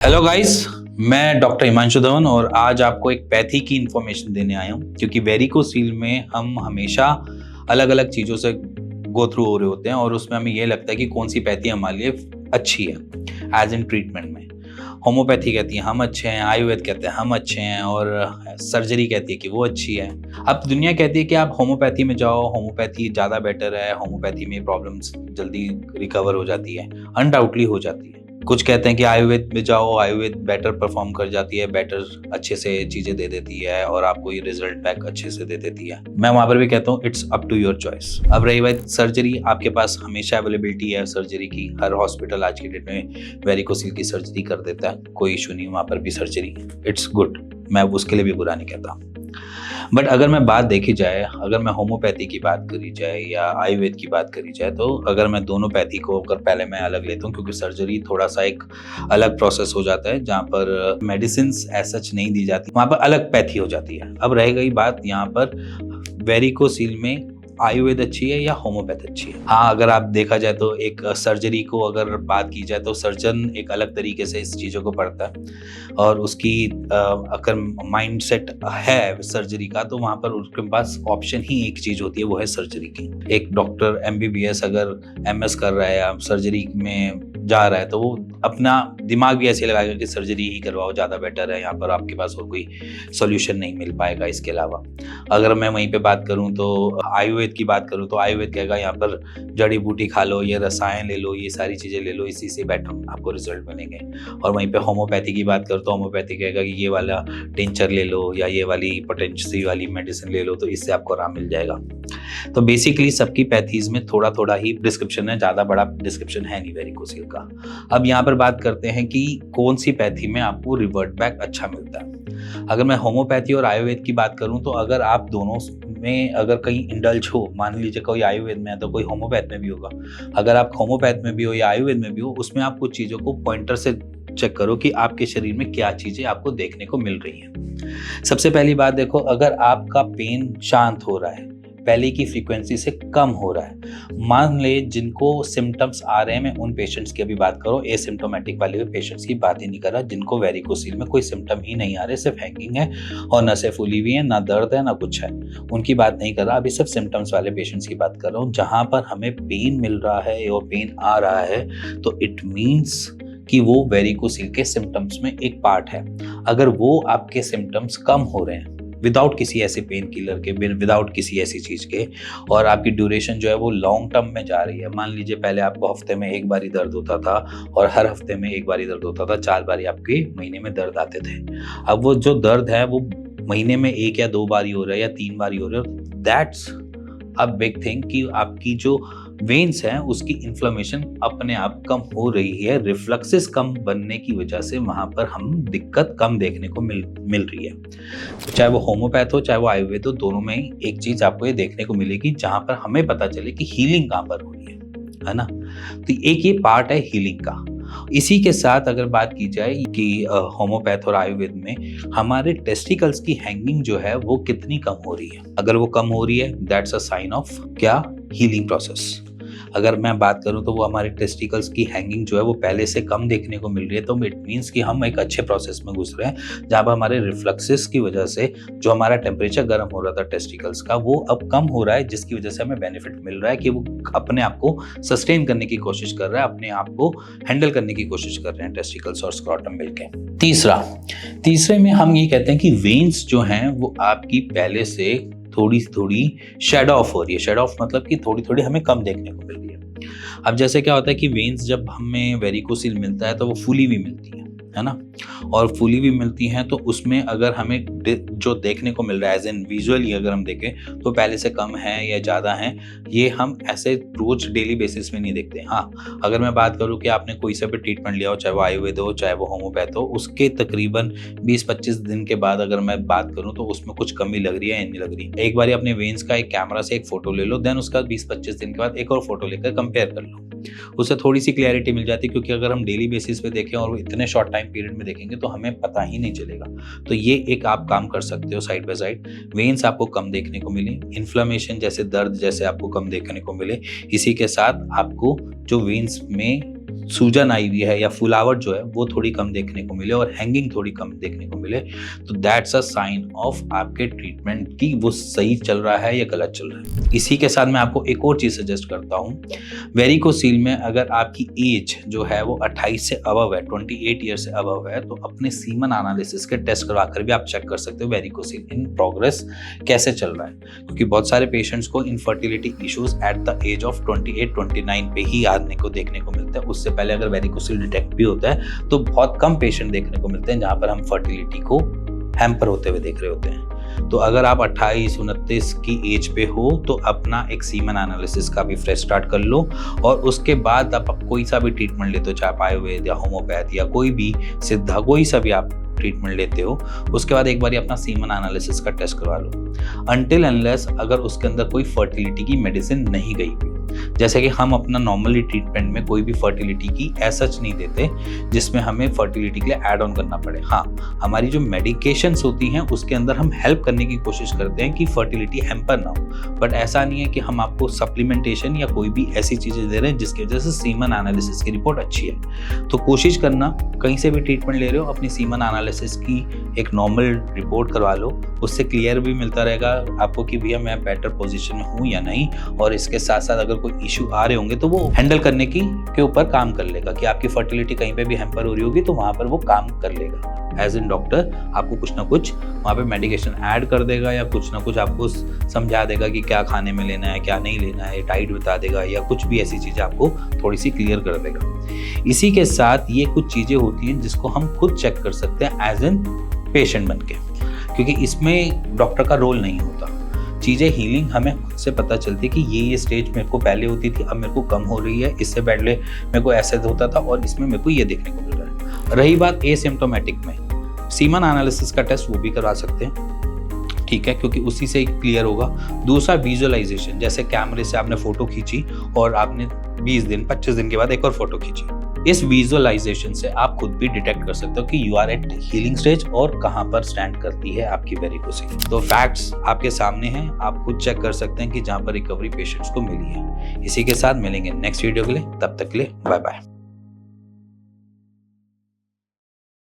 Hello guys, मैं doctor Himanshu Dhawan और आज आपको एक पैथी की इंफॉर्मेशन देने आया हूँ क्योंकि वेरिकोसील में हम हमेशा अलग अलग चीज़ों से गो थ्रू हो रहे होते हैं और उसमें हमें ये लगता है कि कौन सी पैथी हमारे लिए अच्छी है एज इन ट्रीटमेंट में। होम्योपैथी कहती है हम अच्छे हैं, आयुर्वेद कहते हैं हम अच्छे हैं और सर्जरी कहती है कि वो अच्छी है। अब दुनिया कहती है कि आप होम्योपैथी में जाओ, होम्योपैथी ज़्यादा बेटर है, होम्योपैथी में प्रॉब्लम्स जल्दी रिकवर हो जाती है, अनडाउटली हो जाती है। कुछ कहते हैं कि आयुर्वेद में जाओ, आयुर्वेद बेटर परफॉर्म कर जाती है, बेटर अच्छे से चीजें दे देती है और आपको ये रिजल्ट बैक अच्छे से दे देती है। मैं वहां पर भी कहता हूँ it's up to your choice. अब रही बात सर्जरी, आपके पास हमेशा अवेलेबिलिटी है सर्जरी की। हर हॉस्पिटल आज के डेट में वेरिकोसील की सर्जरी कर देता है, कोई इशू नहीं, वहां पर भी सर्जरी इट्स गुड, मैं उसके लिए भी बुरा नहीं कहता। बट अगर मैं बात देखी जाए, अगर मैं होम्योपैथी की बात करी जाए या आयुर्वेद की बात करी जाए, तो अगर मैं दोनों पैथी को अगर पहले मैं अलग लेता हूँ क्योंकि सर्जरी थोड़ा सा एक अलग प्रोसेस हो जाता है जहाँ पर मेडिसिन एज सच नहीं दी जाती, वहाँ पर अलग पैथी हो जाती है। अब रह गई बात यहाँ पर वेरिकोसील में आयुर्वेद अच्छी है या होम्योपैथ अच्छी है। हाँ, अगर आप देखा जाए तो एक सर्जरी को अगर बात की जाए तो सर्जन एक अलग तरीके से इस चीज़ों को पढ़ता है और उसकी अगर माइंड सेट है सर्जरी का तो वहाँ पर उसके पास ऑप्शन ही एक चीज़ होती है, वो है सर्जरी की। एक डॉक्टर एमबीबीएस अगर एमएस कर रहा है या सर्जरी में जा रहा है तो वो अपना दिमाग भी ऐसे लगाएगा कि सर्जरी ही करवाओ, ज़्यादा बेटर है, यहाँ पर आपके पास और कोई सोल्यूशन नहीं मिल पाएगा इसके अलावा। अगर मैं वहीं पे बात करूँ तो आयुर्वेद की बात करूँ तो आयुर्वेद कहेगा यहाँ पर जड़ी बूटी खा लो, ये रसायन ले लो, ये सारी चीज़ें ले लो, इसी से बेटर आपको रिजल्ट मिलेंगे। और वहीं पे होम्योपैथी की बात करूँ तो होम्योपैथी कहेगा कि ये वाला टिंचर ले लो या ये वाली पोटेंसी वाली मेडिसिन ले लो, तो इससे आपको आराम मिल जाएगा। तो बेसिकली सबकी पैथीज में थोड़ा थोड़ा ही डिस्क्रिप्शन है, ज़्यादा बड़ा डिस्क्रिप्शन है नहीं वेरिकोसील का। अब यहाँ पर बात करते हैं कि कौन सी पैथी में आपको रिवर्ट बैक अच्छा मिलता है। अगर मैं होम्योपैथी और आयुर्वेद की बात करूं तो अगर आप दोनों में अगर कहीं इंडल्ज हो, मान लीजिए कोई आयुर्वेद में है तो कोई होम्योपैथ में भी होगा, अगर आप होम्योपैथ में भी हो या आयुर्वेद में भी हो, उसमें आप कुछ चीज़ों को पॉइंटर से चेक करो कि आपके शरीर में क्या चीज़ें आपको देखने को मिल रही हैं। सबसे पहली बात देखो, अगर आपका पेन शांत हो रहा है, पहले की फ्रीक्वेंसी से कम हो रहा है, मान ले जिनको सिम्टम्स आ रहे हैं, मैं उन पेशेंट्स की अभी बात करो, एसिम्टोमेटिक वाले पेशेंट्स की बात ही नहीं कर रहा, जिनको वेरिकोसील में कोई सिम्टम ही नहीं आ रहे, सिर्फ हैंगिंग है और नसें फूली हुई है, ना दर्द है ना कुछ है, उनकी बात नहीं कर रहा, अभी सिर्फ सिम्टम्स वाले पेशेंट्स की बात कर रहा हूँ। जहां पर हमें पेन मिल रहा है और पेन आ रहा है तो इट मीन्स कि वो वेरिकोसील के सिम्टम्स में एक पार्ट है। अगर वो आपके सिम्टम्स कम हो रहे हैं विदाउट किसी ऐसे पेन किलर के, विदाउट किसी ऐसी चीज़ के, और आपकी ड्यूरेशन जो है वो लॉन्ग टर्म में जा रही है, मान लीजिए पहले आपको हफ्ते में एक बार ही दर्द होता था और हर हफ्ते में एक बार ही दर्द होता था, 4 बार आपके महीने में दर्द आते थे, अब वो जो दर्द है वो महीने में 1 या 2 बार ही हो रहा है या 3 बार ही हो रहा है, दैट्स अ बिग थिंग कि आपकी जो वेन्स हैं उसकी इन्फ्लेमेशन अपने आप कम हो रही है, रिफ्लक्सेस कम बनने की वजह से वहां पर हम दिक्कत कम देखने को मिल रही है। तो चाहे वो होम्योपैथ हो चाहे वो आयुर्वेद हो, दोनों में एक चीज आपको ये देखने को मिलेगी जहां पर हमें पता चले कि हीलिंग कहां पर हो रही है ना। तो एक ये पार्ट है हीलिंग का। इसी के साथ अगर बात की जाए कि होम्योपैथ और आयुर्वेद में हमारे टेस्टिकल्स की हैंगिंग जो है वो कितनी कम हो रही है, अगर वो कम हो रही है दैट्स अ साइन ऑफ क्या, हीलिंग प्रोसेस। अगर मैं बात करूं तो वो हमारे टेस्टिकल्स की हैंगिंग जो है वो पहले से कम देखने को मिल रही है, तो इट मीन्स कि हम एक अच्छे प्रोसेस में घुस रहे हैं जहां पर हमारे रिफ्लक्सेस की वजह से जो हमारा टेम्परेचर गर्म हो रहा था टेस्टिकल्स का वो अब कम हो रहा है, जिसकी वजह से हमें बेनिफिट मिल रहा है कि वो अपने आप को सस्टेन करने की कोशिश कर रहा है, अपने आप को हैंडल करने की कोशिश कर रहे हैं टेस्टिकल्स और स्क्रॉटम मिलकर। तीसरे में हम ये कहते हैं कि वेन्स जो हैं वो आपकी पहले से थोड़ी थोड़ी शेड ऑफ हो रही है। शेड ऑफ मतलब कि थोड़ी थोड़ी हमें कम देखने को मिल रही है। अब जैसे क्या होता है कि वेन्स जब हमें वेरिकोसील मिलता है तो वो फूली हुई मिलती है ना, और फूली हुई मिलती हैं तो उसमें अगर हमें जो देखने को मिल रहा है एज एन विजुअली अगर हम देखें तो पहले से कम है या ज़्यादा है, ये हम ऐसे रोज डेली बेसिस में नहीं देखते। हाँ, अगर मैं बात करूँ कि आपने कोई सा भी ट्रीटमेंट लिया हो, चाहे वो आयुर्वेद हो चाहे वो होम्योपैथ हो, उसके तकरीबन 20-25 दिन के बाद अगर मैं बात करूँ तो उसमें कुछ कमी लग रही है या नहीं लग रही, एक बार अपने वेन्स का एक कैमरा से एक फोटो ले लो, देन उसका 20-25 दिन के बाद एक और फोटो लेकर कंपेयर कर लो, उससे थोड़ी सी क्लैरिटी मिल जाती है। क्योंकि अगर हम डेली बेसिस पे देखें और इतने शॉर्ट टाइम पीरियड में देखेंगे तो हमें पता ही नहीं चलेगा। तो ये एक आप काम कर सकते हो साइड बाय साइड, वेन्स आपको कम देखने को मिले, इन्फ्लेमेशन जैसे दर्द जैसे आपको कम देखने को मिले, इसी के साथ आपको जो वेन्स में सूजन आई हुई है या फुलावट जो है वो थोड़ी कम देखने को मिले और हैंगिंग थोड़ी कम देखने को मिले, तो दैट्स अ साइन ऑफ आपके ट्रीटमेंट की वो सही चल रहा है या गलत चल रहा है। इसी के साथ मैं आपको एक और चीज सजेस्ट करता हूँ, वेरिकोसील में अगर आपकी एज जो है वो 28 से अबव है, 28 ईयर से अबव है, तो अपने सीमन एनालिसिस के टेस्ट करवा कर भी आप चेक कर सकते हो वेरिकोसील इन प्रोग्रेस कैसे चल रहा है, क्योंकि बहुत सारे पेशेंट्स को infertility issues at the age of 28-29 पे ही आने को देखने को मिलता है। उससे पहले अगर वेरिकोसील डिटेक्ट भी होता है तो बहुत कम पेशेंट देखने को मिलते हैं जहां पर हम फर्टिलिटी को हैम्पर होते हुए देख रहे होते हैं। तो अगर आप 28-29 की एज पे हो तो अपना एक सीमन एनालिसिस का भी फ्रेश स्टार्ट कर लो, और उसके बाद आप कोई सा भी ट्रीटमेंट लेते हो, चाहे आयुर्वेद या होम्योपैथ या कोई भी सिद्धा, कोई सा भी आप ट्रीटमेंट लेते हो, उसके बाद एक बार अपना सीमन एनालिसिस का टेस्ट करवा लो। अनटिल अनलेस अगर उसके अंदर कोई फर्टिलिटी की मेडिसिन नहीं गई हुई, जैसे कि हम अपना नॉर्मली ट्रीटमेंट में कोई भी फर्टिलिटी की ऐसा नहीं देते जिसमें हमें फर्टिलिटी के लिए ऐड ऑन करना पड़े। हाँ, हमारी जो मेडिकेशंस होती हैं उसके अंदर हम हेल्प करने की कोशिश करते हैं कि फर्टिलिटी हैम्पर ना हो, बट ऐसा नहीं है कि हम आपको सप्लीमेंटेशन या कोई भी ऐसी चीजें दे रहे हैं जिसकी वजह से सीमन एनालिसिस की रिपोर्ट अच्छी है। तो कोशिश करना, कहीं से भी ट्रीटमेंट ले रहे हो, अपनी सीमन एनालिसिस की एक नॉर्मल रिपोर्ट करवा लो, उससे क्लियर भी मिलता रहेगा आपको कि भैया मैं बेटर पोजीशन में हूँ या नहीं, और इसके साथ साथ अगर कोई इशू आ रहे होंगे तो वो हैंडल करने के ऊपर काम कर लेगा, कि आपकी फर्टिलिटी कहीं पे भी हैम्पर हो रही होगी तो वहां पर वो काम कर लेगा। एज इन डॉक्टर आपको कुछ ना कुछ वहाँ पे मेडिकेशन ऐड कर देगा या कुछ ना कुछ आपको समझा देगा कि क्या खाने में लेना है, क्या नहीं लेना है, डाइट बता देगा या कुछ भी ऐसी चीज़ें आपको थोड़ी सी क्लियर कर देगा। इसी के साथ ये कुछ चीज़ें होती हैं जिसको हम खुद चेक कर सकते हैं एज एन पेशेंट बन के, क्योंकि इसमें डॉक्टर का रोल नहीं होता। चीज़ें हीलिंग हमें खुद से पता चलती है कि ये स्टेज मेरे को पहले होती थी, अब मेरे को कम हो रही है, इससे पहले मेरे को ऐसे होता था और इसमें मेरे को ये देखने को मिल रहा है। रही बात एसिम्प्टोमेटिक में, सीमन एनालिसिस का टेस्ट वो भी करवा सकते हैं, ठीक है, क्योंकि उसी से क्लियर होगा। दूसरा विजुअलाइजेशन, जैसे कैमरे से आपने फोटो खींची और आपने 20 दिन 25 दिन के बाद एक और फोटो खींची, इस विजुअलाइजेशन से आप खुद भी डिटेक्ट कर सकते हो कि you are at healing stage और कहां पर स्टैंड करती है आपकी वेरिकोसील। तो फैक्ट्स आपके सामने हैं, आप खुद चेक कर सकते हैं कि जहां पर रिकवरी पेशेंट्स को मिली है। इसी के साथ मिलेंगे नेक्स्ट वीडियो के लिए, तब तक के लिए बाय बाय।